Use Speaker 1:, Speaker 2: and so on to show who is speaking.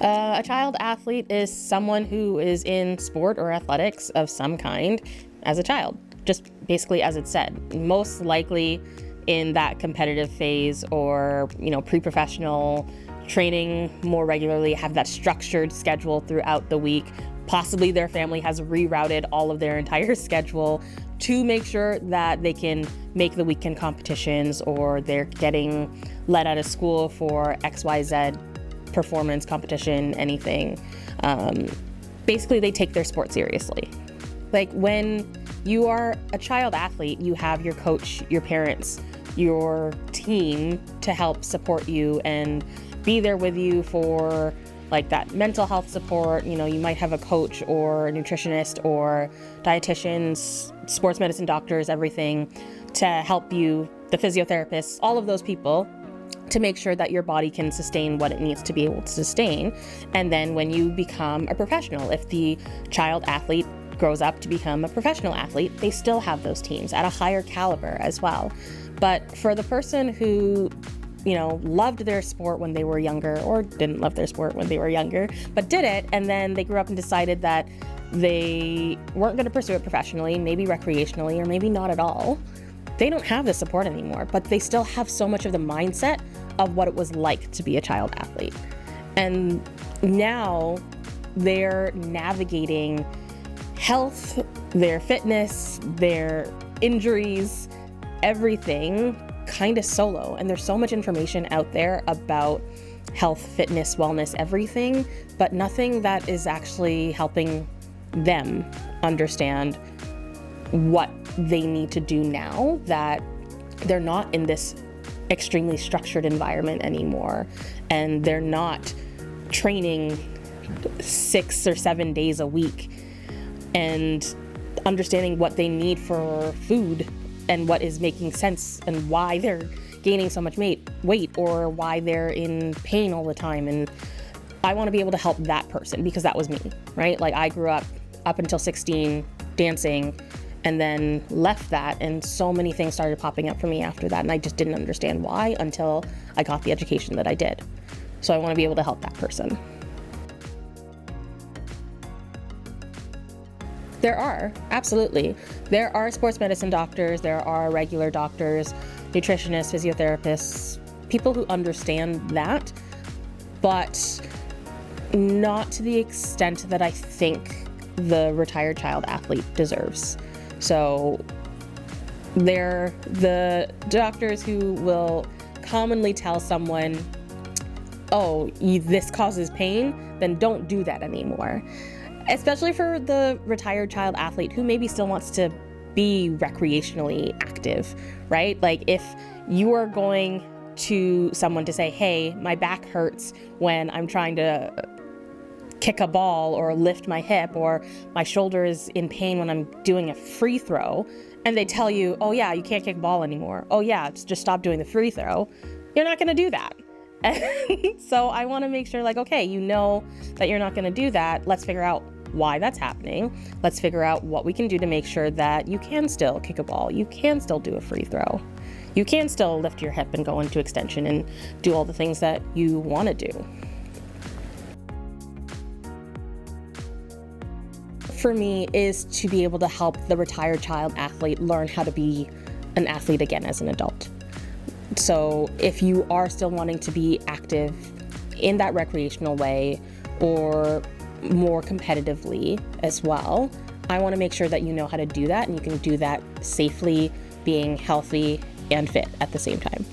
Speaker 1: A child athlete is someone who is in sport or athletics of some kind as a child, just basically as it said. Most likely in that competitive phase or, pre-professional training more regularly, have that structured schedule throughout the week. Possibly their family has rerouted all of their entire schedule to make sure that they can make the weekend competitions, or they're getting let out of school for XYZ performance competition, anything. Basically, they take their sport seriously. Like when you are a child athlete, you have your coach, your parents, your team to help support you and be there with you for like that mental health support. You might have a coach or a nutritionist or dietitians, sports medicine doctors, everything to help you, the physiotherapists, all of those people, to make sure that your body can sustain what it needs to be able to sustain. And then when you become a professional, if the child athlete grows up to become a professional athlete, they still have those teams at a higher caliber as well. But for the person who, loved their sport when they were younger, or didn't love their sport when they were younger, but did it, and then they grew up and decided that they weren't going to pursue it professionally, maybe recreationally, or maybe not at all, they don't have the support anymore, but they still have so much of the mindset of what it was like to be a child athlete. And now they're navigating health, their fitness, their injuries, everything kind of solo. And there's so much information out there about health, fitness, wellness, everything, but nothing that is actually helping them understand what they need to do now that they're not in this extremely structured environment anymore, and they're not training 6 or 7 days a week and understanding what they need for food and what is making sense and why they're gaining so much weight or why they're in pain all the time. And I want to be able to help that person, because that was me, right? Like I grew up until 16 dancing, and then left that, and so many things started popping up for me after that, and I just didn't understand why until I got the education that I did. So I want to be able to help that person. There are, absolutely. There are sports medicine doctors, there are regular doctors, nutritionists, physiotherapists, people who understand that, but not to the extent that I think the retired child athlete deserves. So they're the doctors who will commonly tell someone, oh, this causes pain, then don't do that anymore. Especially for the retired child athlete who maybe still wants to be recreationally active, right? Like if you are going to someone to say, hey, my back hurts when I'm trying to kick a ball or lift my hip, or my shoulder is in pain when I'm doing a free throw, and they tell you, oh yeah, you can't kick a ball anymore. Oh yeah, just stop doing the free throw. You're not gonna do that. And so I wanna make sure like, okay, you know that you're not gonna do that. Let's figure out why that's happening. Let's figure out what we can do to make sure that you can still kick a ball. You can still do a free throw. You can still lift your hip and go into extension and do all the things that you wanna do. For me is to be able to help the retired child athlete learn how to be an athlete again as an adult. So if you are still wanting to be active in that recreational way or more competitively as well, I want to make sure that you know how to do that, and you can do that safely, being healthy and fit at the same time.